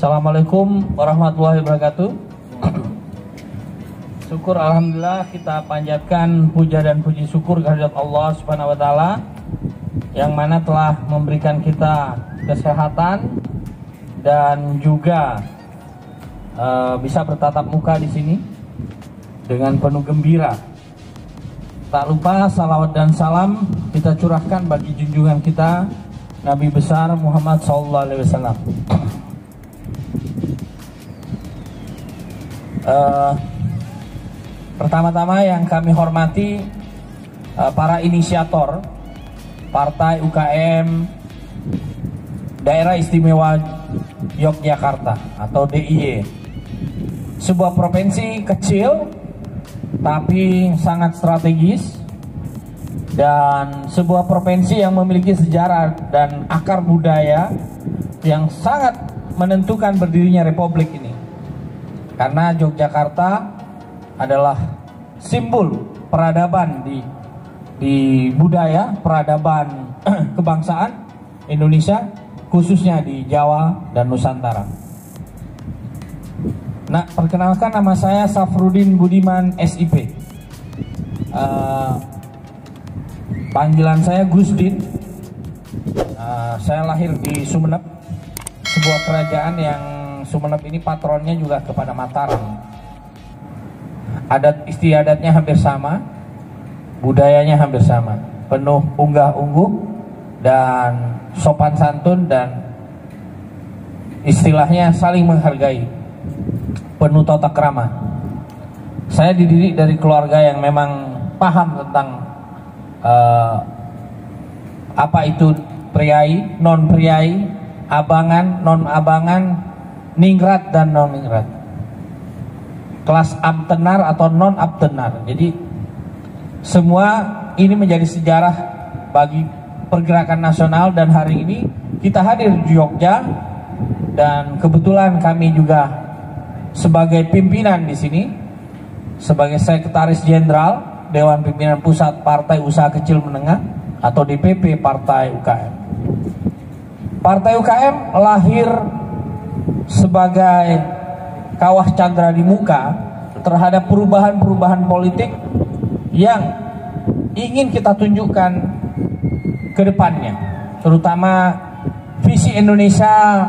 Assalamualaikum warahmatullahi wabarakatuh. Syukur alhamdulillah, kita panjatkan puja dan puji syukur kehadirat Allah Subhanahu wa taala yang mana telah memberikan kita kesehatan dan juga bisa bertatap muka di sini dengan penuh gembira. Tak lupa salawat dan salam kita curahkan bagi junjungan kita Nabi besar Muhammad SAW. Pertama-tama yang kami hormati para inisiator Partai UKM Daerah Istimewa Yogyakarta atau DIY, sebuah provinsi kecil tapi sangat strategis dan sebuah provinsi yang memiliki sejarah dan akar budaya yang sangat menentukan berdirinya republik ini. Karena Yogyakarta adalah simbol peradaban di budaya, peradaban kebangsaan Indonesia, khususnya di Jawa dan Nusantara. Nah, perkenalkan, nama saya Safrudin Budiman SIP. Panggilan saya Gusdin. Saya lahir di Sumeneb, sebuah kerajaan yang Sumeneb ini patronnya juga kepada Mataram. Adat istiadatnya hampir sama, budayanya hampir sama, penuh unggah-ungguh dan sopan santun dan istilahnya saling menghargai, penuh tata krama. Saya dididik dari keluarga yang memang paham tentang apa itu priai, non priai, abangan, non abangan, ningrat dan non ningrat, kelas abtenar atau non abtenar. Jadi semua ini menjadi sejarah bagi pergerakan nasional, dan hari ini kita hadir di Jogja dan kebetulan kami juga sebagai pimpinan di sini, sebagai sekretaris jenderal Dewan Pimpinan Pusat Partai Usaha Kecil Menengah atau DPP Partai UKM. Partai UKM lahir sebagai kawah candra di muka terhadap perubahan-perubahan politik yang ingin kita tunjukkan ke depannya, terutama visi Indonesia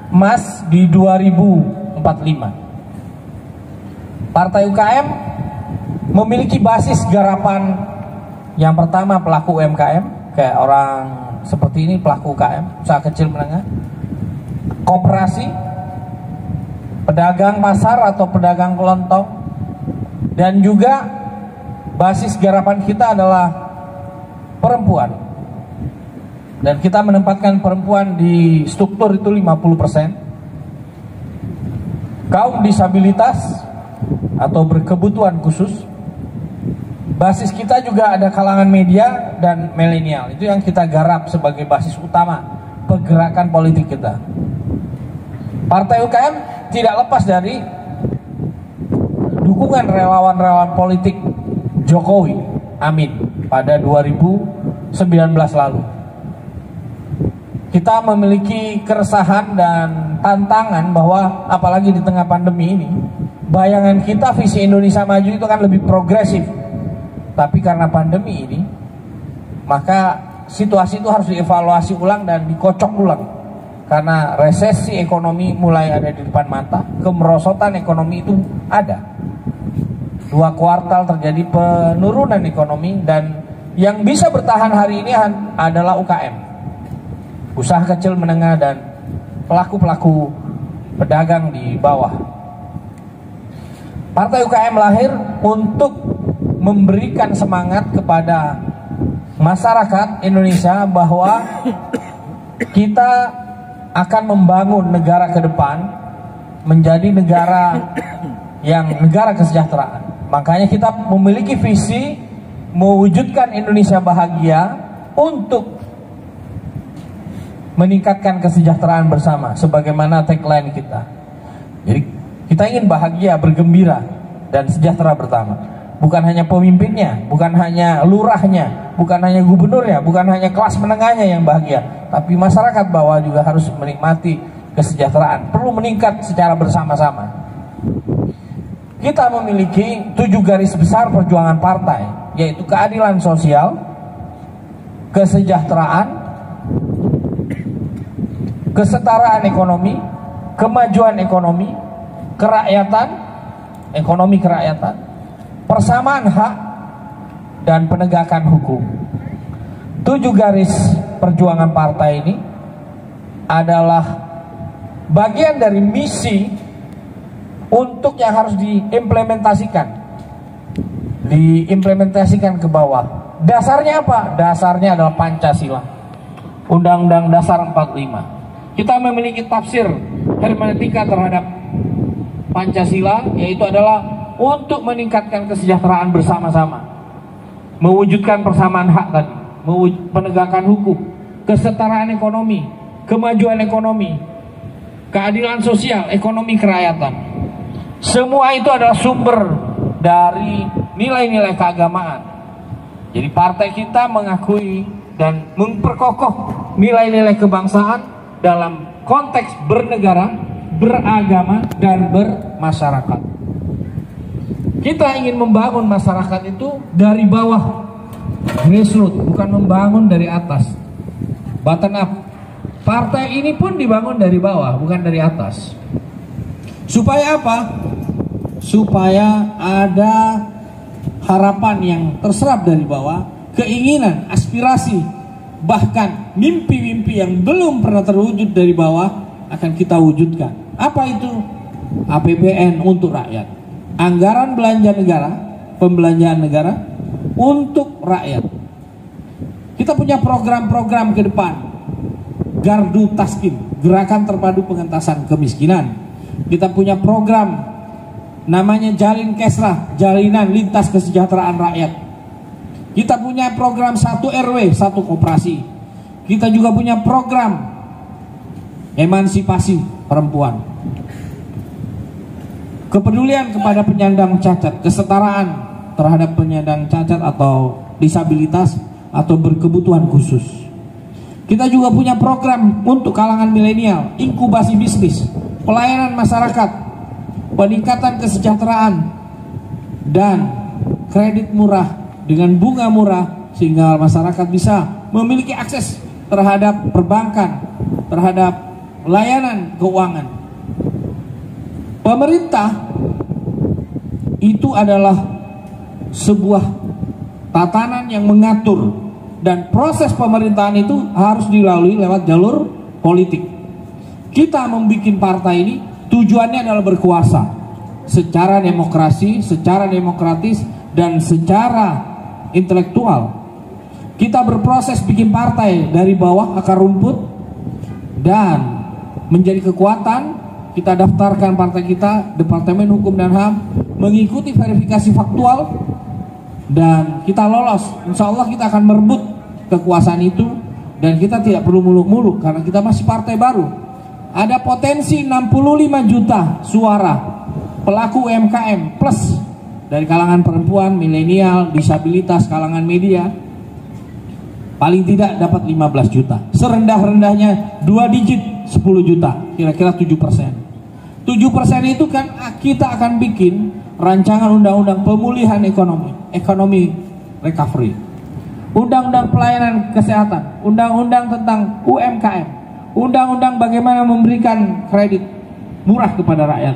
Emas di 2045. Partai UKM memiliki basis garapan yang pertama pelaku UMKM, kayak orang seperti ini, pelaku UKM, usaha kecil menengah, koperasi, pedagang pasar atau pedagang kelontong, dan juga basis garapan kita adalah perempuan. Dan kita menempatkan perempuan di struktur itu 50%. Kaum disabilitas atau berkebutuhan khusus. Basis kita juga ada kalangan media dan milenial. Itu yang kita garap sebagai basis utama pergerakan politik kita. Partai UKM tidak lepas dari dukungan relawan-relawan politik Jokowi Amin pada 2019 lalu. Kita memiliki keresahan dan tantangan bahwa apalagi di tengah pandemi ini, bayangan kita visi Indonesia Maju itu kan lebih progresif. Tapi karena pandemi ini, maka situasi itu harus dievaluasi ulang dan dikocok ulang. Karena resesi ekonomi mulai ada di depan mata, kemerosotan ekonomi itu ada. 2 kuartal terjadi penurunan ekonomi, dan yang bisa bertahan hari ini adalah UKM, usaha kecil menengah dan pelaku-pelaku pedagang di bawah. Partai UKM lahir untuk memberikan semangat kepada masyarakat Indonesia bahwa kita akan membangun negara ke depan menjadi negara yang negara kesejahteraan. Makanya kita memiliki visi mewujudkan Indonesia bahagia untuk meningkatkan kesejahteraan bersama, sebagaimana tagline kita. Jadi kita ingin bahagia, bergembira, dan sejahtera bersama. Bukan hanya pemimpinnya, bukan hanya lurahnya, bukan hanya gubernurnya, bukan hanya kelas menengahnya yang bahagia, tapi masyarakat bawah juga harus menikmati kesejahteraan perlu meningkat secara bersama-sama. Kita memiliki 7 garis besar perjuangan partai, yaitu keadilan sosial, kesejahteraan, kesetaraan ekonomi, kemajuan ekonomi, kerakyatan, ekonomi kerakyatan, persamaan hak, dan penegakan hukum. 7 garis perjuangan partai ini adalah bagian dari misi untuk yang harus diimplementasikan ke bawah. Dasarnya apa? Dasarnya adalah Pancasila, Undang-Undang Dasar 45. Kita memiliki tafsir hermeneutika terhadap Pancasila, yaitu adalah untuk meningkatkan kesejahteraan bersama-sama, mewujudkan persamaan hak tadi, penegakan hukum, kesetaraan ekonomi, kemajuan ekonomi, keadilan sosial, ekonomi kerakyatan. Semua itu adalah sumber dari nilai-nilai keagamaan. Jadi partai kita mengakui dan memperkokoh nilai-nilai kebangsaan dalam konteks bernegara, beragama, dan bermasyarakat. Kita ingin membangun masyarakat itu dari bawah, grassroots, bukan membangun dari atas, bottom up. Partai ini pun dibangun dari bawah, bukan dari atas. Supaya apa? Supaya ada harapan yang terserap dari bawah, keinginan, aspirasi, bahkan mimpi-mimpi yang belum pernah terwujud dari bawah akan kita wujudkan. Apa itu? APBN untuk rakyat, anggaran belanja negara, pembelanjaan negara untuk rakyat. Kita punya program-program ke depan. Gardu Taskin, Gerakan Terpadu Pengentasan Kemiskinan. Kita punya program namanya Jalin Kesrah, Jalinan Lintas Kesejahteraan Rakyat. Kita punya program 1 RW 1 koperasi. Kita juga punya program emansipasi perempuan, kepedulian kepada penyandang cacat, kesetaraan terhadap penyandang cacat atau disabilitas atau berkebutuhan khusus. Kita juga punya program untuk kalangan milenial, inkubasi bisnis, pelayanan masyarakat, peningkatan kesejahteraan, dan kredit murah dengan bunga murah sehingga masyarakat bisa memiliki akses terhadap perbankan, terhadap layanan keuangan. Pemerintah itu adalah sebuah tatanan yang mengatur, dan proses pemerintahan itu harus dilalui lewat jalur politik. Kita membuat partai ini tujuannya adalah berkuasa secara demokrasi, secara demokratis, dan secara intelektual. Kita berproses bikin partai dari bawah akar rumput, dan menjadi kekuatan kita daftarkan partai kita Departemen Hukum dan HAM, mengikuti verifikasi faktual, dan kita lolos. Insya Allah kita akan merebut kekuasaan itu, dan kita tidak perlu muluk-muluk karena kita masih partai baru. Ada potensi 65 juta suara pelaku UMKM plus dari kalangan perempuan, milenial, disabilitas, kalangan media. Paling tidak dapat 15 juta. Serendah-rendahnya 2 digit 10 juta, kira-kira 7%. 7% itu kan kita akan bikin rancangan undang-undang pemulihan ekonomi recovery, undang-undang pelayanan kesehatan, undang-undang tentang UMKM, undang-undang bagaimana memberikan kredit murah kepada rakyat,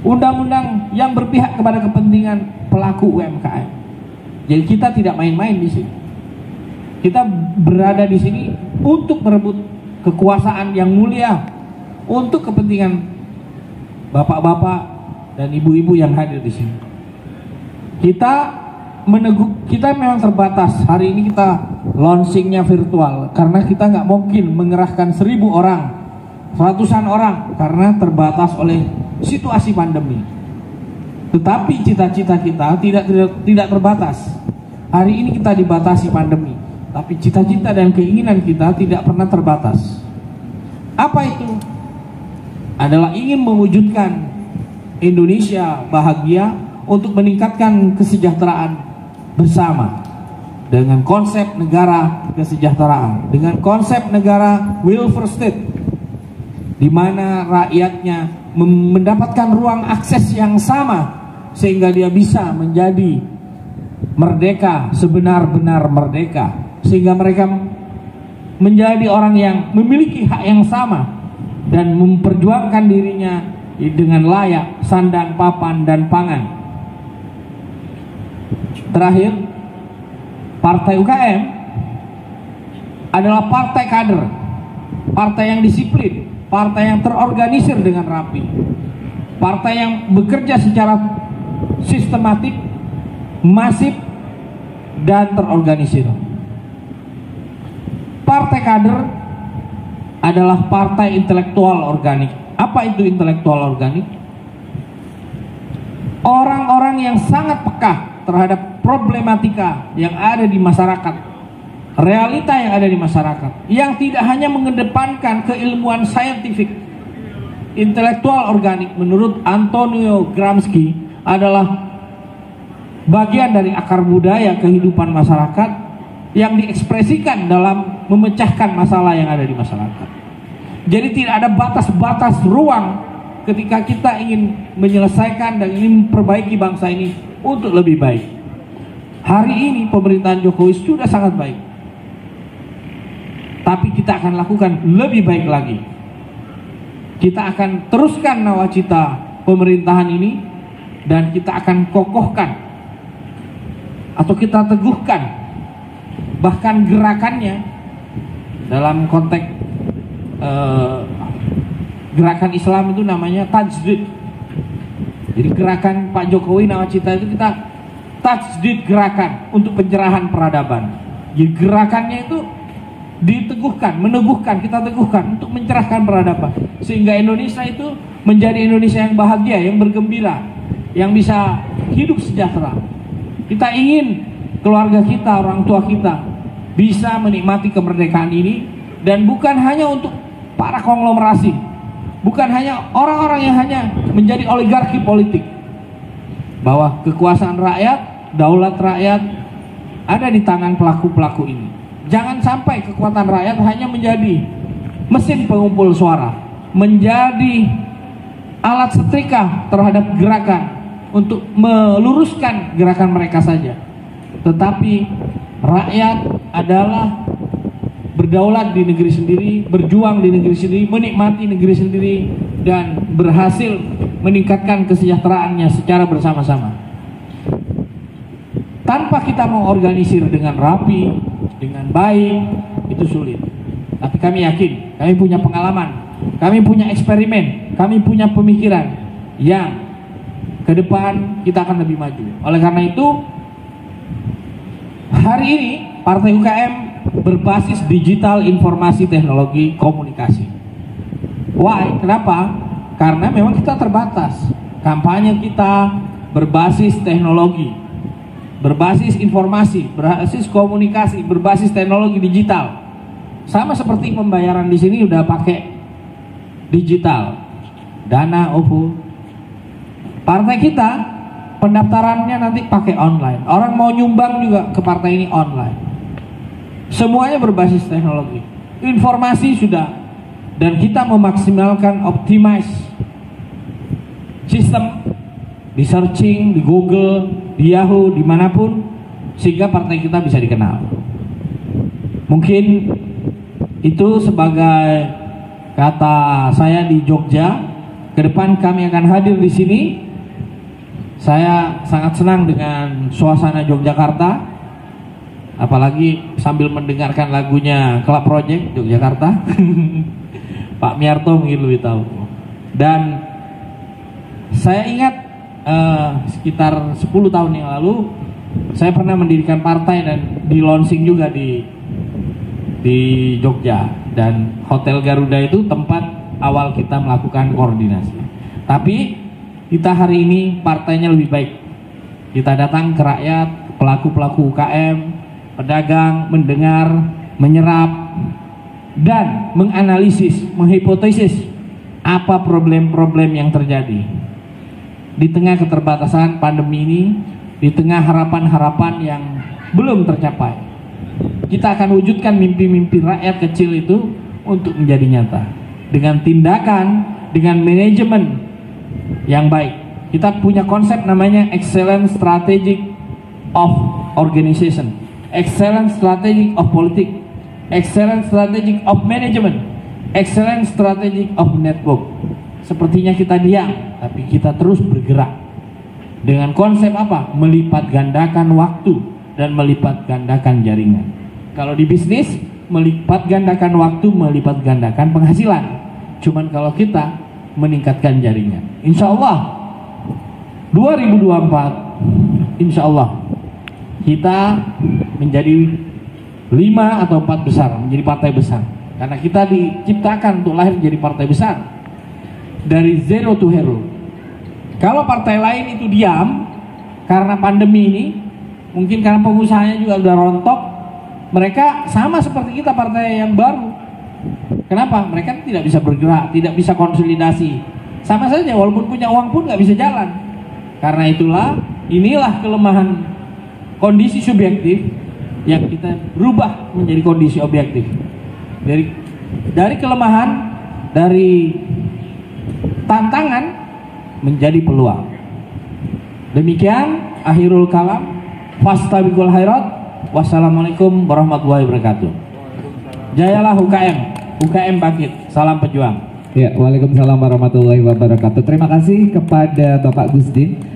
undang-undang yang berpihak kepada kepentingan pelaku UMKM. Jadi kita tidak main-main di sini. Kita berada di sini untuk merebut kekuasaan yang mulia untuk kepentingan bapak-bapak dan ibu-ibu yang hadir di sini. Kita memang terbatas. Hari ini kita launchingnya virtual karena kita nggak mungkin mengerahkan 1000 orang, ratusan orang, karena terbatas oleh situasi pandemi. Tetapi cita-cita kita tidak terbatas. Hari ini kita dibatasi pandemi, tapi cita-cita dan keinginan kita tidak pernah terbatas. Apa itu? Adalah ingin mewujudkan Indonesia bahagia untuk meningkatkan kesejahteraan bersama dengan konsep negara kesejahteraan, dengan konsep negara welfare state. di mana rakyatnya mendapatkan ruang akses yang sama sehingga dia bisa menjadi merdeka, sebenar-benar merdeka, sehingga mereka menjadi orang yang memiliki hak yang sama dan memperjuangkan dirinya dengan layak, sandang, papan, dan pangan. Terakhir, Partai UKM adalah partai kader, partai yang disiplin, partai yang terorganisir dengan rapi, partai yang bekerja secara sistematik, masif, dan terorganisir. Partai kader adalah partai intelektual organik. Apa itu intelektual organik? Orang-orang yang sangat peka terhadap problematika yang ada di masyarakat, realita yang ada di masyarakat, yang tidak hanya mengedepankan keilmuan saintifik. Intelektual organik menurut Antonio Gramsci adalah bagian dari akar budaya kehidupan masyarakat yang diekspresikan dalam memecahkan masalah yang ada di masyarakat. Jadi tidak ada batas-batas ruang ketika kita ingin menyelesaikan dan ingin memperbaiki bangsa ini untuk lebih baik. Hari ini pemerintahan Jokowi sudah sangat baik, tapi kita akan lakukan lebih baik lagi. Kita akan teruskan nawacita pemerintahan ini, dan kita akan kokohkan atau kita teguhkan bahkan gerakannya dalam konteks gerakan Islam itu namanya tajdid. Jadi gerakan Pak Jokowi nawacita itu kita tajdid, gerakan untuk pencerahan peradaban. Jadi gerakannya itu diteguhkan, meneguhkan, kita teguhkan untuk mencerahkan peradaban, sehingga Indonesia itu menjadi Indonesia yang bahagia, yang bergembira, yang bisa hidup sejahtera. Kita ingin keluarga kita, orang tua kita bisa menikmati kemerdekaan ini, dan bukan hanya untuk para konglomerasi, bukan hanya orang-orang yang hanya menjadi oligarki politik, bahwa kekuasaan rakyat, daulat rakyat ada di tangan pelaku-pelaku ini. Jangan sampai kekuatan rakyat hanya menjadi mesin pengumpul suara, menjadi alat setrika terhadap gerakan untuk meluruskan gerakan mereka saja. Tetapi rakyat adalah berdaulat di negeri sendiri, berjuang di negeri sendiri, menikmati negeri sendiri, dan berhasil meningkatkan kesejahteraannya secara bersama-sama. Tanpa kita mengorganisir dengan rapi, dengan baik, itu sulit. Tapi kami yakin, kami punya pengalaman, kami punya eksperimen, kami punya pemikiran yang ke depan kita akan lebih maju. Oleh karena itu, hari ini Partai UKM berbasis digital, informasi, teknologi, komunikasi. Why? Kenapa? Karena memang kita terbatas. Kampanye kita berbasis teknologi, berbasis informasi, berbasis komunikasi, berbasis teknologi digital. Sama seperti pembayaran di sini udah pakai digital, Dana, OVO. Partai kita pendaftarannya nanti pakai online. Orang mau nyumbang juga ke partai ini online. Semuanya berbasis teknologi. Informasi sudah, dan kita memaksimalkan optimize sistem di searching, di Google, di Yahoo, dimanapun, sehingga partai kita bisa dikenal. Mungkin itu sebagai kata saya di Jogja. Ke depan kami akan hadir di sini. Saya sangat senang dengan suasana Yogyakarta, apalagi sambil mendengarkan lagunya Club Project Yogyakarta. Pak Miarto mungkin lebih tahu. Dan saya ingat sekitar 10 tahun yang lalu saya pernah mendirikan partai dan di launching juga di Jogja, dan Hotel Garuda itu tempat awal kita melakukan koordinasi. Tapi kita hari ini partainya lebih baik. Kita datang ke rakyat, pelaku-pelaku UKM, pedagang, mendengar, menyerap, dan menganalisis, menghipotesis apa problem-problem yang terjadi. Di tengah keterbatasan pandemi ini, di tengah harapan-harapan yang belum tercapai, kita akan wujudkan mimpi-mimpi rakyat kecil itu untuk menjadi nyata. dengan tindakan, dengan manajemen yang baik. Kita punya konsep namanya excellent strategic of organization, excellent strategic of politics, excellent strategic of management, excellent strategic of network. Sepertinya kita diam, tapi kita terus bergerak dengan konsep apa? Melipat gandakan waktu dan melipat gandakan jaringan. Kalau di bisnis, melipat gandakan waktu, melipat gandakan penghasilan. Cuman kalau kita meningkatkan jaringan, insya Allah 2024 insya Allah kita menjadi 5 atau 4 besar, menjadi partai besar. Karena kita diciptakan untuk lahir menjadi partai besar, dari zero to hero. Kalau partai lain itu diam karena pandemi ini, mungkin karena pengusahanya juga udah rontok, mereka sama seperti kita, partai yang baru. Kenapa? Mereka tidak bisa bergerak, tidak bisa konsolidasi. Sama saja, walaupun punya uang pun nggak bisa jalan. Karena inilah kelemahan kondisi subjektif yang kita rubah menjadi kondisi objektif. Dari kelemahan, dari tantangan menjadi peluang. Demikian akhirul kalam. Fastabiqul khairat. Wassalamualaikum warahmatullahi wabarakatuh. Jayalah UKM, UKM bangkit, salam pejuang. Ya, waalaikumsalam warahmatullahi wabarakatuh. Terima kasih kepada Bapak Gusdin.